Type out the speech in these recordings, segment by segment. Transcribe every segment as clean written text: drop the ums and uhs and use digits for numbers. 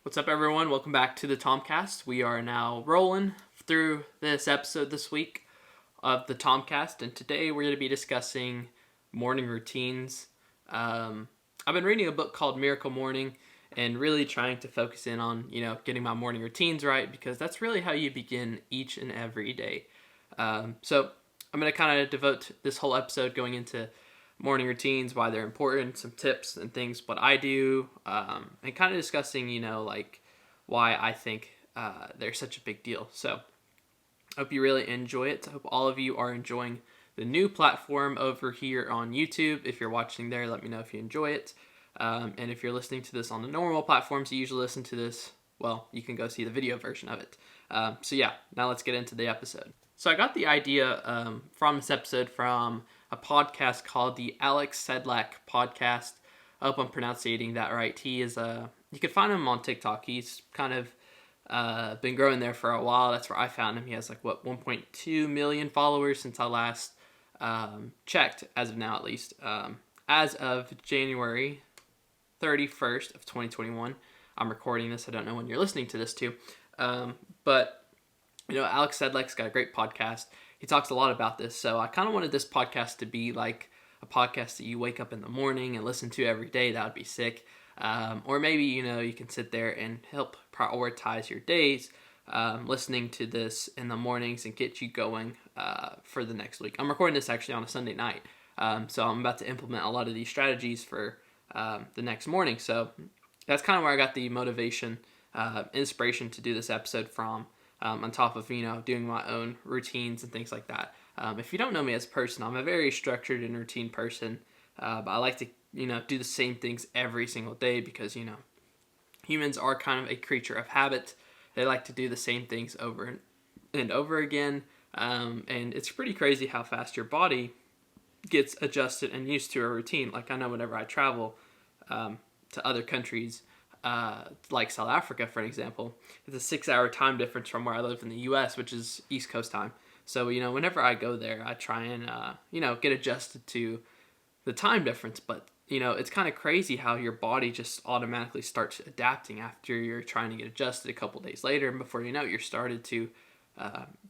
What's up, everyone? Welcome back to the TomCast. We are now rolling through this episode this week of the TomCast, and today we're going to be discussing morning routines. I've been reading a book called Miracle Morning and really trying to focus in on, getting my morning routines right, because that's really how you begin each and every day. So I'm going to kind of devote this whole episode going into morning routines, why they're important, some tips and things, what I do, and kind of discussing, why I think they're such a big deal. So I hope you really enjoy it. I hope all of you are enjoying the new platform over here on YouTube. If you're watching there, let me know if you enjoy it. And if you're listening to this on the normal platforms you usually listen to this, well, you can go see the video version of it. Now let's get into the episode. So I got the idea from this episode from a podcast called the Sedlak podcast. I hope I'm pronouncing that right. He is you can find him on TikTok. He's kind of been growing there for a while. That's where I found him. He has 1.2 million followers since I last checked, as of now at least. As of January 31st of 2021, I'm recording this. I don't know when you're listening to this too, but Alex Sedlak's got a great podcast. He talks a lot about this, so I kind of wanted this podcast to be like a podcast that you wake up in the morning and listen to every day. That would be sick. Or maybe, you can sit there and help prioritize your days, listening to this in the mornings and get you going for the next week. I'm recording this actually on a Sunday night, so I'm about to implement a lot of these strategies for the next morning. So that's kind of where I got the motivation, inspiration to do this episode from. On top of, doing my own routines and things like that. If you don't know me as a person, I'm a very structured and routine person. But I like to, do the same things every single day because, humans are kind of a creature of habit. They like to do the same things over and over again. And it's pretty crazy how fast your body gets adjusted and used to a routine. Like I know whenever I travel to other countries, like South Africa, for an example, it's a 6-hour time difference from where I live in the U.S., which is East Coast time. So, whenever I go there, I try and, get adjusted to the time difference. But, it's kind of crazy how your body just automatically starts adapting after you're trying to get adjusted a couple days later. And before you know it, you're started to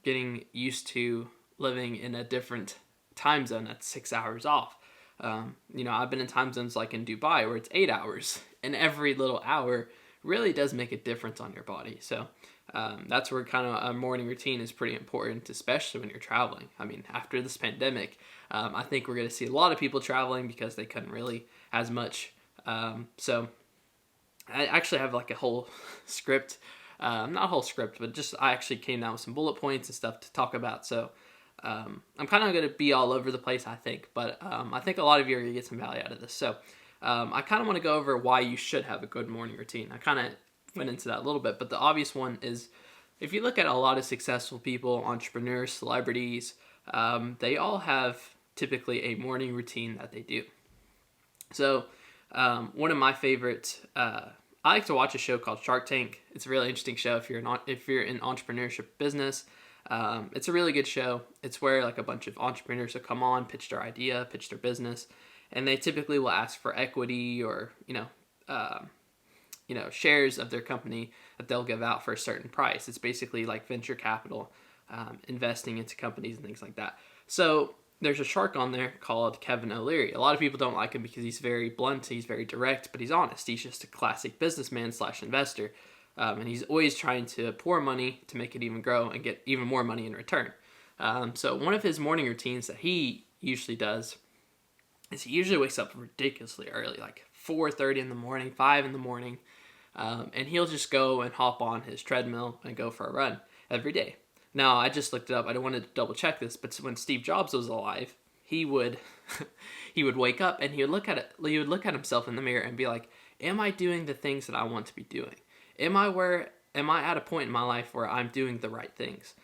getting used to living in a different time zone that's 6 hours off. I've been in time zones like in Dubai where it's 8 hours, and every little hour really does make a difference on your body. So that's where kind of a morning routine is pretty important, especially when you're traveling. I mean, after this pandemic, I think we're going to see a lot of people traveling because they couldn't really as much. So I actually have a whole script, not a whole script, but just I actually came down with some bullet points and stuff to talk about. So I'm kind of going to be all over the place, I think, but I think a lot of you are going to get some value out of this. So I kind of want to go over why you should have a good morning routine. I kind of went into that a little bit, but the obvious one is if you look at a lot of successful people, entrepreneurs, celebrities, they all have typically a morning routine that they do. So one of my favorites, I like to watch a show called Shark Tank. It's a really interesting show if you're in entrepreneurship business. It's a really good show. It's where a bunch of entrepreneurs will come on, pitch their idea, pitch their business, and they typically will ask for equity or shares of their company that they'll give out for a certain price. It's basically like venture capital, investing into companies and things like that. So there's a shark on there called Kevin O'Leary. A lot of people don't like him because he's very blunt, he's very direct, but he's honest. He's just a classic businessman / investor. And he's always trying to pour money to make it even grow and get even more money in return. So one of his morning routines that he usually does is he usually wakes up ridiculously early, like 4:30 in the morning, 5 in the morning, and he'll just go and hop on his treadmill and go for a run every day. Now, I just looked it up. I don't want to double check this, but when Steve Jobs was alive, he would wake up and he would look at himself in the mirror and be like, "Am I doing the things that I want to be doing? Am I at a point in my life where I'm doing the right things?"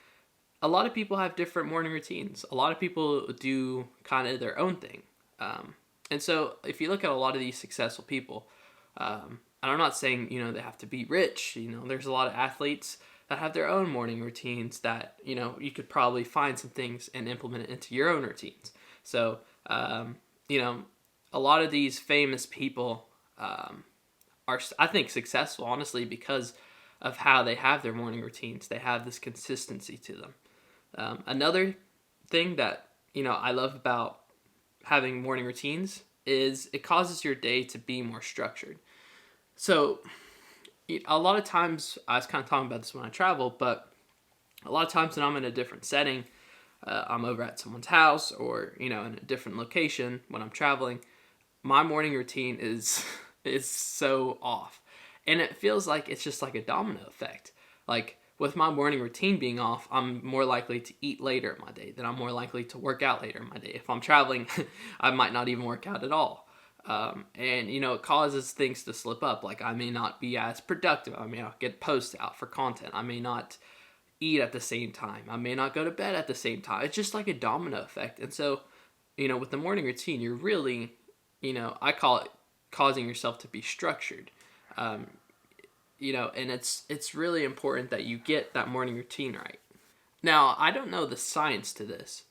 A lot of people have different morning routines. A lot of people do kind of their own thing. And so if you look at a lot of these successful people, and I'm not saying, they have to be rich. There's a lot of athletes that have their own morning routines that, you could probably find some things and implement it into your own routines. So, a lot of these famous people are, I think, successful, honestly, because of how they have their morning routines. They have this consistency to them. Another thing that, I love about having morning routines is it causes your day to be more structured. So a lot of times, I was kind of talking about this when I travel, but a lot of times when I'm in a different setting, I'm over at someone's house or, in a different location when I'm traveling, my morning routine is is so off. And it feels like it's just like a domino effect. Like with my morning routine being off, I'm more likely to eat later in my day. Then I'm more likely to work out later in my day. If I'm traveling, I might not even work out at all. And it causes things to slip up. Like I may not be as productive. I may not get posts out for content. I may not eat at the same time. I may not go to bed at the same time. It's just like a domino effect. And so, with the morning routine, you're really, I call it causing yourself to be structured. And it's really important that you get that morning routine right. Now, I don't know the science to this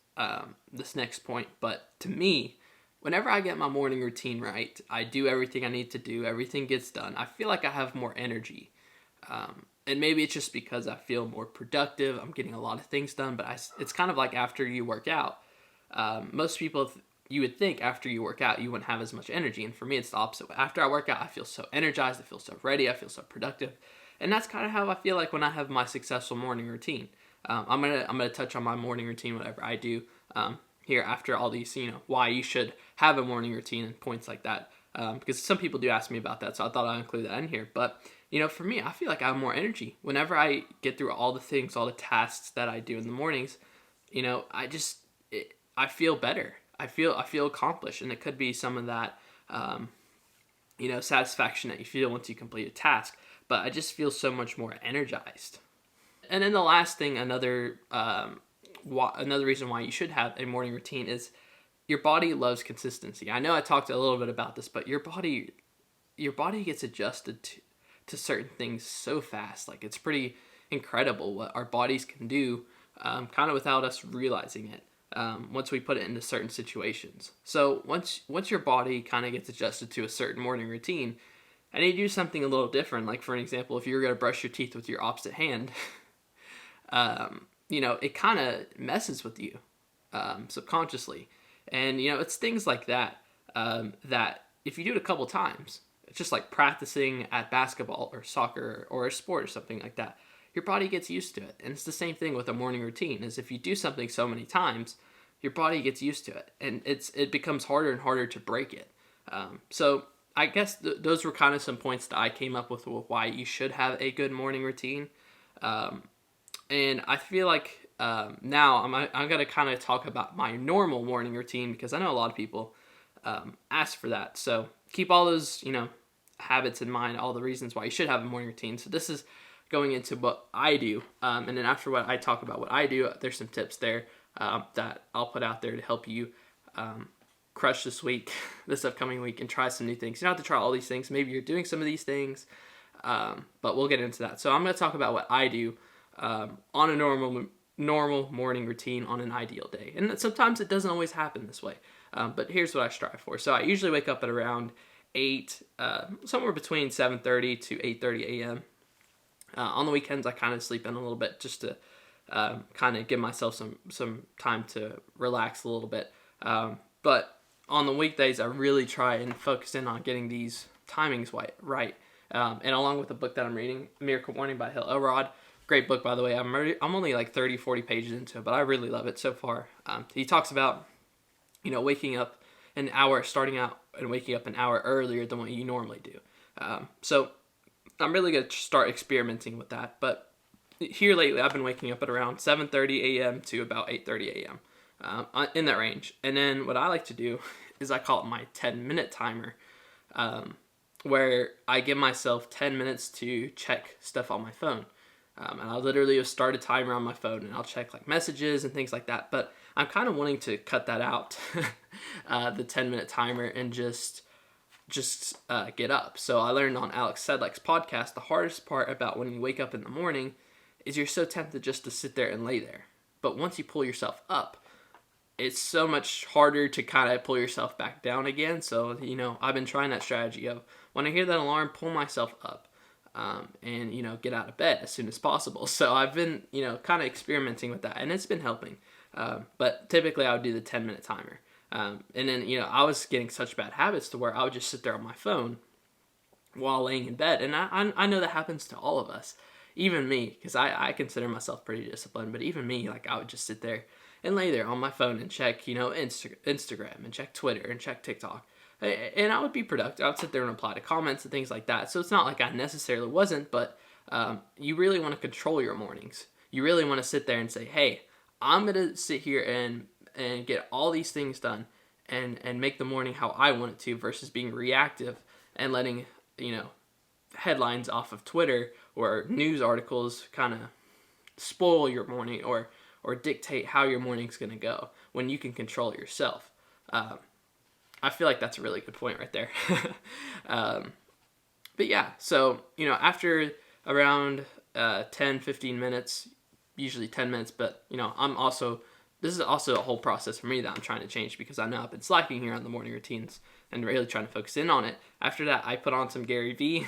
next point, but to me, whenever I get my morning routine right, I do everything I need to do, everything gets done, I feel like I have more energy. And maybe it's just because I feel more productive, I'm getting a lot of things done, but it's kind of like after you work out. Most people, you would think after you work out, you wouldn't have as much energy. And for me, it's the opposite. After I work out, I feel so energized, I feel so ready, I feel so productive. And that's kind of how I feel like when I have my successful morning routine. I'm gonna touch on my morning routine, whatever I do, here after all these, why you should have a morning routine and points like that. Because some people do ask me about that, so I thought I'd include that in here. But, for me, I feel like I have more energy. Whenever I get through all the things, all the tasks that I do in the mornings, I feel better. I feel accomplished, and it could be some of that, satisfaction that you feel once you complete a task. But I just feel so much more energized. And then the last thing, another reason why you should have a morning routine is your body loves consistency. I know I talked a little bit about this, but your body gets adjusted to certain things so fast. Like it's pretty incredible what our bodies can do, kind of without us realizing it. Once we put it into certain situations. So once your body kind of gets adjusted to a certain morning routine, and you do something a little different, like for an example, if you're going to brush your teeth with your opposite hand, it kind of messes with you subconsciously. And, it's things like that that if you do it a couple times, it's just like practicing at basketball or soccer or a sport or something like that. Your body gets used to it. And it's the same thing with a morning routine, is if you do something so many times, your body gets used to it. And it becomes harder and harder to break it. So I guess those were kind of some points that I came up with why you should have a good morning routine. And I feel like now I'm going to kind of talk about my normal morning routine, because I know a lot of people ask for that. So keep all those, habits in mind, all the reasons why you should have a morning routine. So this is going into what I do. And then after what I talk about what I do, there's some tips there that I'll put out there to help you crush this upcoming week, and try some new things. You don't have to try all these things. Maybe you're doing some of these things, but we'll get into that. So I'm going to talk about what I do on a normal morning routine on an ideal day. And sometimes it doesn't always happen this way, but here's what I strive for. So I usually wake up at around 8, somewhere between 7:30 to 8:30 a.m. On the weekends, I kind of sleep in a little bit just to kind of give myself some time to relax a little bit. But on the weekdays, I really try and focus in on getting these timings right. And along with the book that I'm reading, Miracle Morning by Elrod, great book, by the way. I'm only like 30, 40 pages into it, but I really love it so far. He talks about, waking up an hour, starting out and waking up an hour earlier than what you normally do. So I'm really going to start experimenting with that. But here lately, I've been waking up at around 7:30 a.m. to about 8:30 a.m. In that range. And then what I like to do is I call it my 10-minute timer, where I give myself 10 minutes to check stuff on my phone. And I literally have started a timer on my phone, and I'll check like messages and things like that. But I'm kind of wanting to cut that out, the 10-minute timer, and just get up. So I learned on Sedlak's podcast, the hardest part about when you wake up in the morning is you're so tempted just to sit there and lay there. But once you pull yourself up, it's so much harder to kind of pull yourself back down again. So, I've been trying that strategy of when I hear that alarm, pull myself up and, get out of bed as soon as possible. So I've been, kind of experimenting with that, and it's been helping. But typically I would do the 10-minute timer. And then, I was getting such bad habits to where I would just sit there on my phone while laying in bed. And I know that happens to all of us, even me, because I consider myself pretty disciplined, but even me, like I would just sit there and lay there on my phone and check, Instagram and check Twitter and check TikTok. And I would be productive. I would sit there and reply to comments and things like that. So it's not like I necessarily wasn't, but you really want to control your mornings. You really want to sit there and say, hey, I'm going to sit here and get all these things done and make the morning how I want it to, versus being reactive and letting, headlines off of Twitter or news articles kind of spoil your morning or dictate how your morning's going to go when you can control it yourself. I feel like that's a really good point right there. But yeah, so, after around 10, 15 minutes, usually 10 minutes, but, this is also a whole process for me that I'm trying to change, because I know I've been slacking here on the morning routines and really trying to focus in on it. After that, I put on some Gary Vee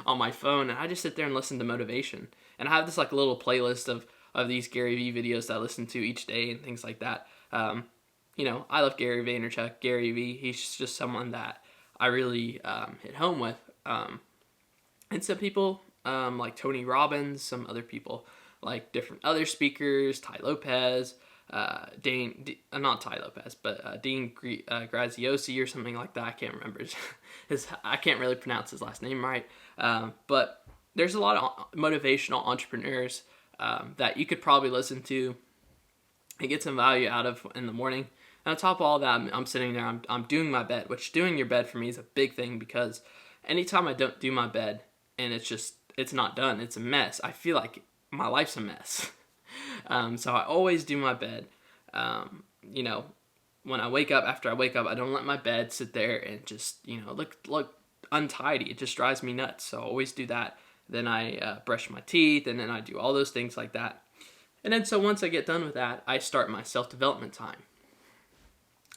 on my phone, and I just sit there and listen to motivation. And I have this little playlist of these Gary Vee videos that I listen to each day and things like that. I love Gary Vaynerchuk. Gary Vee, he's just someone that I really hit home with. And some people like Tony Robbins, some other people like different other speakers, Ty Lopez, not Ty Lopez, but Dean Graziosi or something like that. I can't remember I can't really pronounce his last name right. But there's a lot of motivational entrepreneurs that you could probably listen to and get some value out of in the morning. And on top of all that, I'm sitting there, I'm doing my bed, which doing your bed for me is a big thing, because anytime I don't do my bed and it's not done, it's a mess, I feel like my life's a mess. So I always do my bed. When I wake up, after I wake up, I don't let my bed sit there and just, look untidy. It just drives me nuts. So I always do that. Then I brush my teeth, and then I do all those things like that. And then so once I get done with that, I start my self-development time.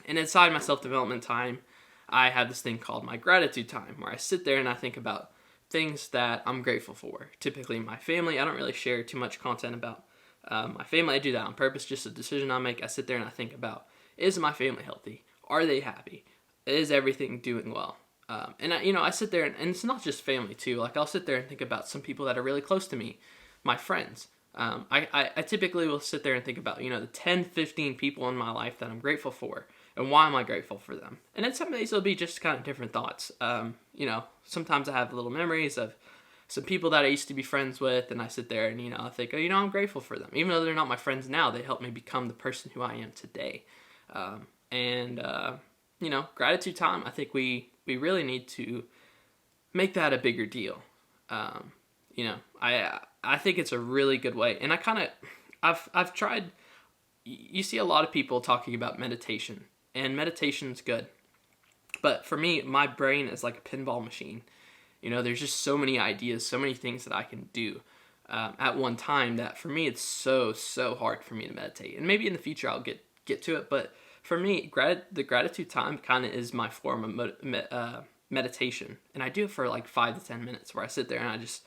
And inside my self-development time, I have this thing called my gratitude time, where I sit there and I think about things that I'm grateful for. Typically my family. I don't really share too much content about my family. I do that on purpose, just a decision I make. I sit there and I think about, is my family healthy? Are they happy? Is everything doing well? And I sit there, and it's not just family too. Like, I'll sit there and think about some people that are really close to me, my friends. I typically will sit there and think about, the 10, 15 people in my life that I'm grateful for, and why am I grateful for them? And then some days it'll be just kind of different thoughts. Sometimes I have little memories of some people that I used to be friends with, and I sit there and, I think, I'm grateful for them. Even though they're not my friends now, they helped me become the person who I am today. Gratitude time, I think we really need to make that a bigger deal. I think it's a really good way. And I've tried, you see a lot of people talking about meditation, and meditation's good. But for me, my brain is like a pinball machine. There's just so many ideas, so many things that I can do at one time, that for me, it's so hard for me to meditate. And maybe in the future I'll get to it. But for me, the gratitude time kind of is my form of meditation. And I do it for like 5 to 10 minutes, where I sit there and I just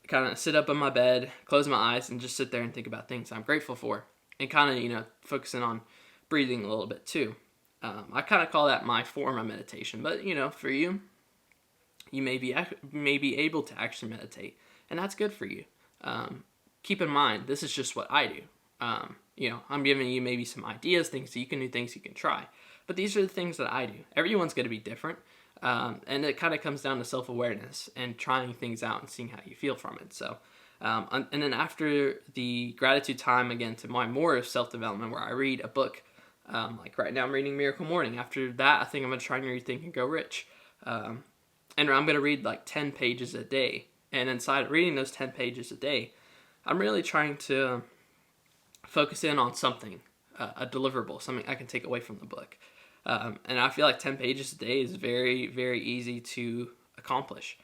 kind of sit up on my bed, close my eyes, and just sit there and think about things I'm grateful for. And kind of, focusing on breathing a little bit too. I kind of call that my form of meditation. But, for you, you may be able to actually meditate. And that's good for you. Keep in mind, this is just what I do. I'm giving you maybe some ideas, things that you can do, things you can try. But these are the things that I do. Everyone's going to be different. And it kind of comes down to self-awareness and trying things out and seeing how you feel from it. So, and then after the gratitude time, again, to my more self-development, where I read a book. Like right now I'm reading Miracle Morning. After that, I think I'm going to try and read Think and Go Rich. And I'm going to read like 10 pages a day. And inside of reading those 10 pages a day, I'm really trying to focus in on something, a deliverable, something I can take away from the book. And I feel like 10 pages a day is very, very easy to accomplish.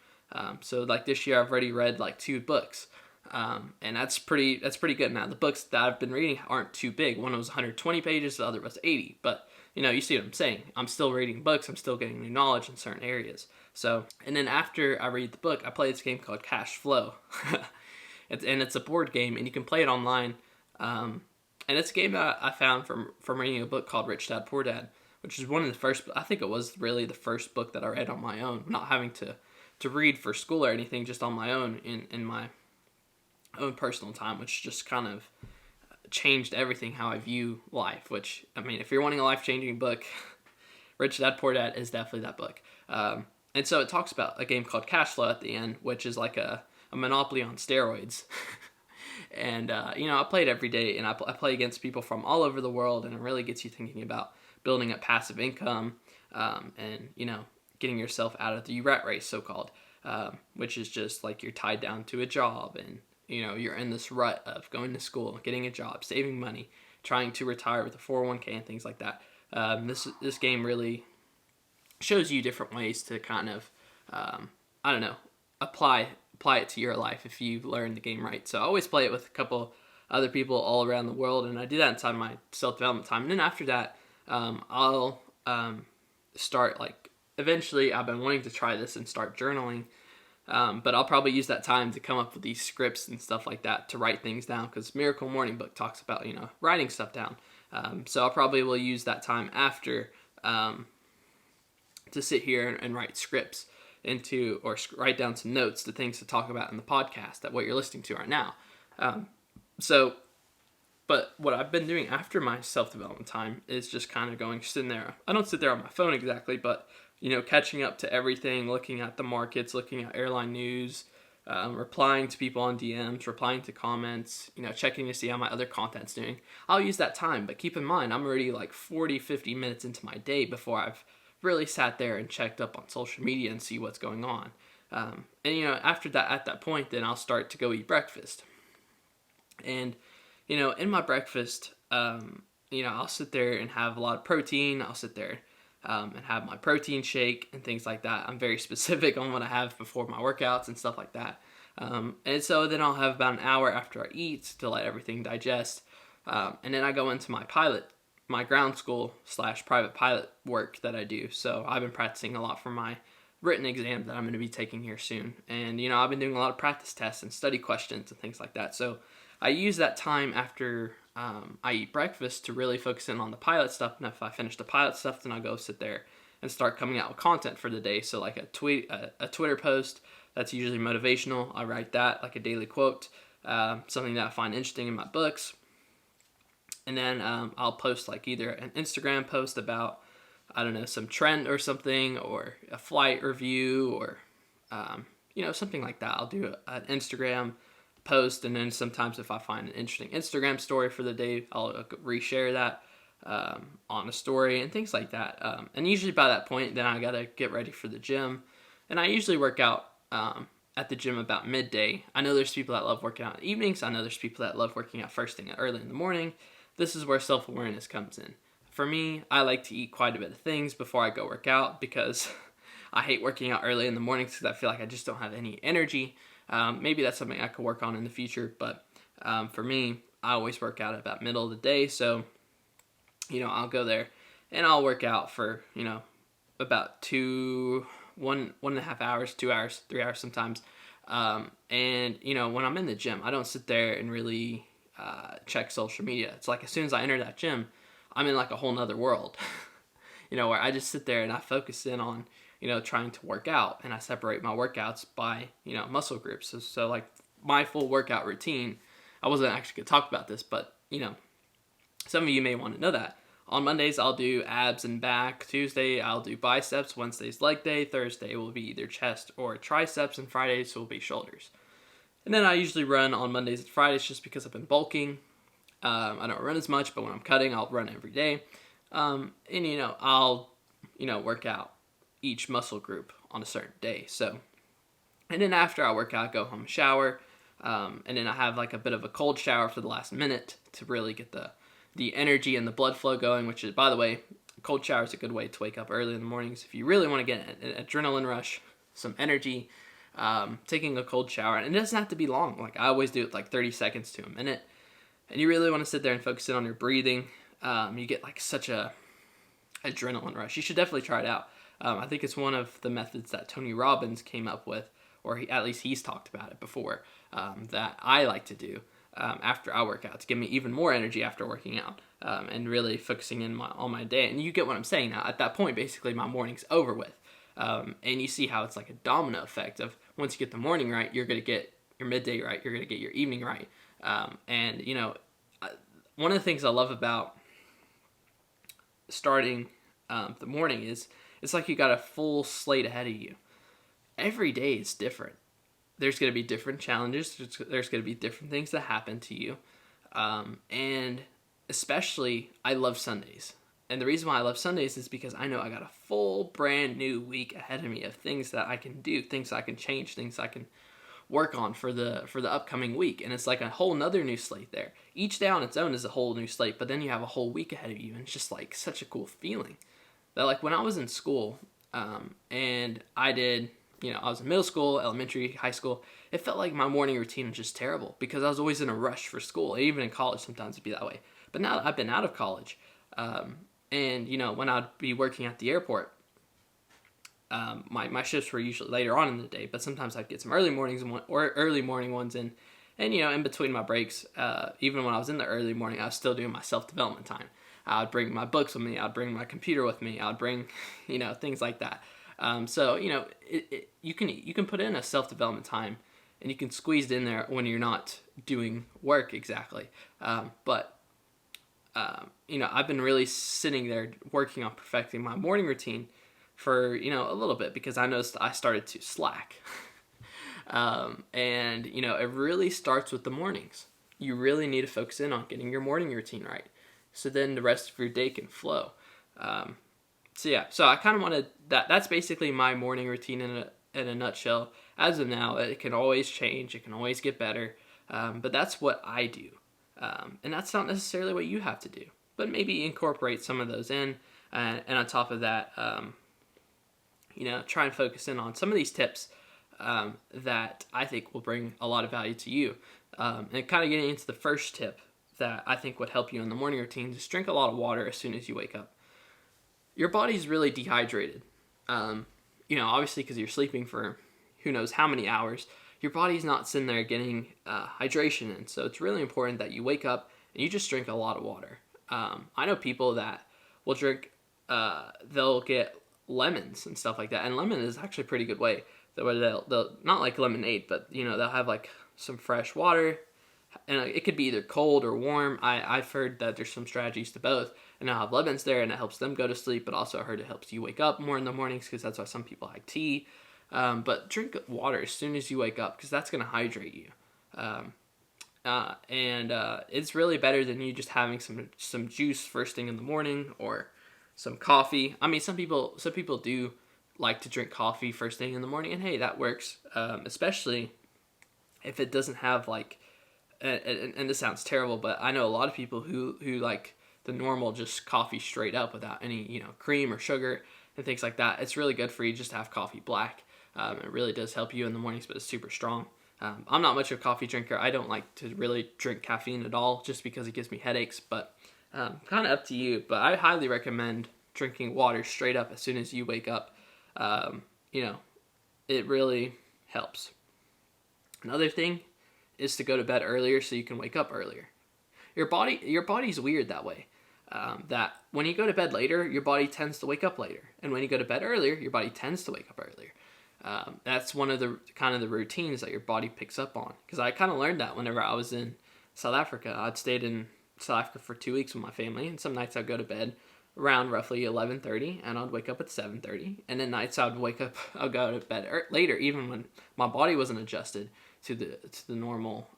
So like this year I've already read like 2 books. And that's pretty good. Now the books that I've been reading aren't too big. One was 120 pages, the other was 80. But you see what I'm saying. I'm still reading books. I'm still getting new knowledge in certain areas. So, and then after I read the book, I play this game called Cash Flow. It's a board game, and you can play it online. And it's a game that I found from reading a book called Rich Dad Poor Dad, which is one of the first, I think it was really the first book that I read on my own, not having to read for school or anything, just on my own in my own personal time, which just kind of changed everything how I view life. Which, I mean, if you're wanting a life-changing book, Rich Dad Poor Dad is definitely that book. And so it talks about a game called Cash Flow at the end, which is like a Monopoly on steroids. And, I play it every day, and I play against people from all over the world, and it really gets you thinking about building up passive income, and, getting yourself out of the rat race, so-called, which is just like you're tied down to a job, and, you're in this rut of going to school, getting a job, saving money, trying to retire with a 401k and things like that. This game really shows you different ways to kind of, apply it to your life if you learn the game right. So I always play it with a couple other people all around the world, and I do that inside my self-development time. And then after that, I'll start, like, eventually I've been wanting to try this and start journaling, but I'll probably use that time to come up with these scripts and stuff like that to write things down, because Miracle Morning Book talks about, writing stuff down. So I probably will use that time after to sit here and write scripts or write down some notes, the things to talk about in the podcast, that what you're listening to right now. But what I've been doing after my self-development time is just kind of sitting there. I don't sit there on my phone exactly, but, catching up to everything, looking at the markets, looking at airline news, replying to people on DMs, replying to comments, checking to see how my other content's doing. I'll use that time, but keep in mind, I'm already like 40, 50 minutes into my day before I've really sat there and checked up on social media and see what's going on. And after that, at that point, then I'll start to go eat breakfast. And, in my breakfast, I'll sit there and have a lot of protein. I'll sit there and have my protein shake and things like that. I'm very specific on what I have before my workouts and stuff like that. And so then I'll have about an hour after I eat to let everything digest. And then I go into my ground school / private pilot work that I do. So I've been practicing a lot for my written exam that I'm going to be taking here soon. And, I've been doing a lot of practice tests and study questions and things like that. So I use that time after I eat breakfast to really focus in on the pilot stuff. And if I finish the pilot stuff, then I'll go sit there and start coming out with content for the day. So like a Twitter post that's usually motivational. I write that, like a daily quote, something that I find interesting in my books. And then I'll post like either an Instagram post about, some trend or something, or a flight review, or, something like that. I'll do an Instagram post, and then sometimes if I find an interesting Instagram story for the day, I'll reshare that on a story and things like that. And usually by that point, then I gotta get ready for the gym. And I usually work out at the gym about midday. I know there's people that love working out in the evenings. I know there's people that love working out first thing early in the morning. This is where self-awareness comes in. For me, I like to eat quite a bit of things before I go work out, because I hate working out early in the mornings because I feel like I just don't have any energy. Maybe that's something I could work on in the future, but for me, I always work out at about middle of the day. So, I'll go there and I'll work out for, about 1.5 hours, 2 hours, 3 hours sometimes. And, when I'm in the gym, I don't sit there and really check social media. It's like as soon as I enter that gym, I'm in like a whole nother world, where I just sit there and I focus in on, trying to work out, and I separate my workouts by, muscle groups. So like my full workout routine, I wasn't actually going to talk about this, but, some of you may want to know that. On Mondays, I'll do abs and back. Tuesday, I'll do biceps. Wednesday's leg day. Thursday will be either chest or triceps, and Fridays will be shoulders. And then I usually run on Mondays and Fridays just because I've been bulking. I don't run as much, but when I'm cutting, I'll run every day. And, I'll, work out each muscle group on a certain day. So, and then after I work out, I go home, shower, and then I have like a bit of a cold shower for the last minute to really get the energy and the blood flow going, which is, by the way, a cold shower is a good way to wake up early in the mornings. If you really want to get an adrenaline rush, some energy, taking a cold shower, and it doesn't have to be long. Like I always do it like 30 seconds to a minute. And you really want to sit there and focus in on your breathing. You get like such a adrenaline rush. You should definitely try it out. I think it's one of the methods that Tony Robbins came up with, or at least he's talked about it before, that I like to do after I work out to give me even more energy after working out, and really focusing on my day. And you get what I'm saying now. At that point, basically, my morning's over with. And you see how it's like a domino effect of once you get the morning right, you're going to get your midday right, you're going to get your evening right. And, one of the things I love about starting the morning is it's like you got a full slate ahead of you. Every day is different. There's going to be different challenges. There's going to be different things that happen to you. And especially, I love Sundays. And the reason why I love Sundays is because I know I got a full brand new week ahead of me of things that I can do, things I can change, things I can work on for the upcoming week. And it's like a whole nother new slate there. Each day on its own is a whole new slate, but then you have a whole week ahead of you, and it's just like such a cool feeling. That like when I was in school, and I did, I was in middle school, elementary, high school, it felt like my morning routine was just terrible because I was always in a rush for school. Even in college sometimes it'd be that way. But now that I've been out of college, and when I'd be working at the airport, my shifts were usually later on in the day, but sometimes I'd get some early morning ones in. And, in between my breaks, even when I was in the early morning, I was still doing my self-development time. I would bring my books with me. I'd bring my computer with me. I'd bring, things like that. So, you can put in a self-development time, and you can squeeze it in there when you're not doing work exactly. But I've been really sitting there working on perfecting my morning routine for, a little bit because I noticed I started to slack. And it really starts with the mornings. You really need to focus in on getting your morning routine right. So then the rest of your day can flow. So I kind of wanted that's basically my morning routine in a nutshell. As of now, it can always change. It can always get better. But that's what I do. And that's not necessarily what you have to do. But maybe incorporate some of those in. And on top of that, try and focus in on some of these tips that I think will bring a lot of value to you. And kind of getting into the first tip that I think would help you in the morning routine, just drink a lot of water as soon as you wake up. Your body's really dehydrated. Obviously because you're sleeping for who knows how many hours. Your body's not sitting there getting hydration in. So it's really important that you wake up and you just drink a lot of water. I know people that will drink, they'll get lemons and stuff like that. And lemon is actually a pretty good way. They'll not like lemonade, but they'll have like some fresh water, and it could be either cold or warm. I've heard that there's some strategies to both, and they'll have lemons there, and it helps them go to sleep. But also I heard it helps you wake up more in the mornings because that's why some people like tea. But drink water as soon as you wake up because that's going to hydrate you. And it's really better than you just having some juice first thing in the morning or some coffee. I mean, some people do like to drink coffee first thing in the morning, and hey, that works, especially if it doesn't have like, and this sounds terrible, but I know a lot of people who like the normal just coffee straight up without any cream or sugar and things like that. It's really good for you just to have coffee black. It really does help you in the mornings, but it's super strong. I'm not much of a coffee drinker. I don't like to really drink caffeine at all just because it gives me headaches, but kind of up to you. But I highly recommend drinking water straight up as soon as you wake up. It really helps. Another thing is to go to bed earlier so you can wake up earlier. Your body's weird that way. That when you go to bed later, your body tends to wake up later. And when you go to bed earlier, your body tends to wake up earlier. That's one of the kind of the routines that your body picks up on. Because I kind of learned that whenever I was in South Africa. I'd stayed in South Africa for 2 weeks with my family, and some nights I'd go to bed around roughly 11:30, and I'd wake up at 7:30. And then nights I'd go to bed later, even when my body wasn't adjusted to the normal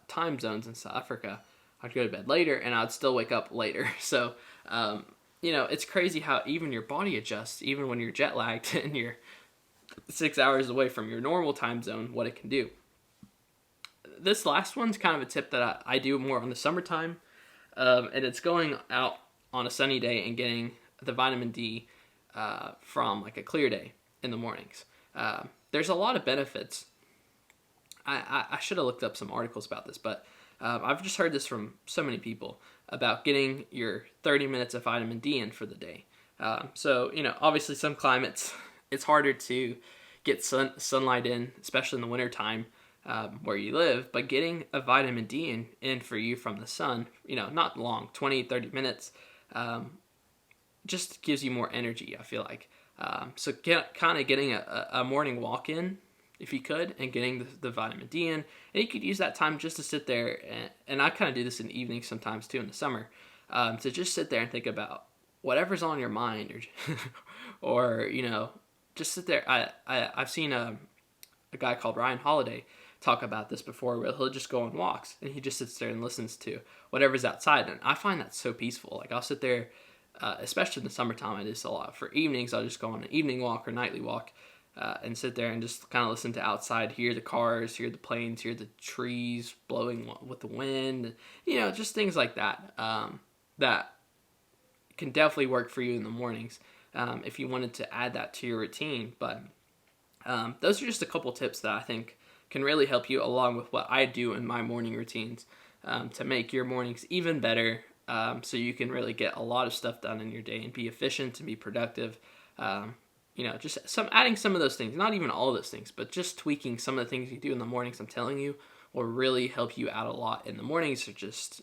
time zones in South Africa. I'd go to bed later, and I'd still wake up later. So, it's crazy how even your body adjusts, even when you're jet lagged and you're 6 hours away from your normal time zone, what it can do. This last one's kind of a tip that I do more on the summertime, and it's going out on a sunny day and getting the vitamin D from like a clear day in the mornings. There's a lot of benefits. I should have looked up some articles about this, but I've just heard this from so many people about getting your 30 minutes of vitamin D in for the day. So, obviously some climates, it's harder to get sunlight in, especially in the wintertime where you live, but getting a vitamin D in for you from the sun, not long, 20, 30 minutes, just gives you more energy, I feel like. So kind of getting a morning walk in, if you could, and getting the vitamin D in. And you could use that time just to sit there, and I kind of do this in the evenings sometimes too in the summer, to just sit there and think about whatever's on your mind, or just sit there. I've seen a guy called Ryan Holiday talk about this before, where he'll just go on walks, and he just sits there and listens to whatever's outside, and I find that so peaceful. Like, I'll sit there, especially in the summertime, I do this a lot. For evenings, I'll just go on an evening walk or nightly walk, and sit there and just kind of listen to outside, hear the cars, hear the planes, hear the trees blowing with the wind, just things like that, that can definitely work for you in the mornings, if you wanted to add that to your routine. But those are just a couple tips that I think can really help you, along with what I do in my morning routines, to make your mornings even better, so you can really get a lot of stuff done in your day and be efficient and be productive. Just adding some of those things, not even all of those things, but just tweaking some of the things you do in the mornings, I'm telling you, will really help you out a lot in the mornings. Or just,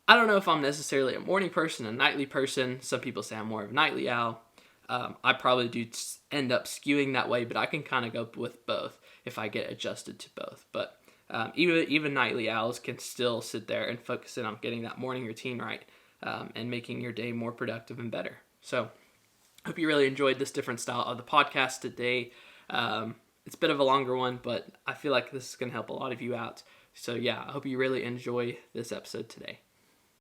I don't know if I'm necessarily a morning person, a nightly person. Some people say I'm more of a nightly owl. I probably do end up skewing that way, but I can kind of go with both if I get adjusted to both. But even nightly owls can still sit there and focus in on getting that morning routine right, and making your day more productive and better. So I hope you really enjoyed this different style of the podcast today. It's a bit of a longer one, but I feel like this is going to help a lot of you out. So yeah, I hope you really enjoy this episode today.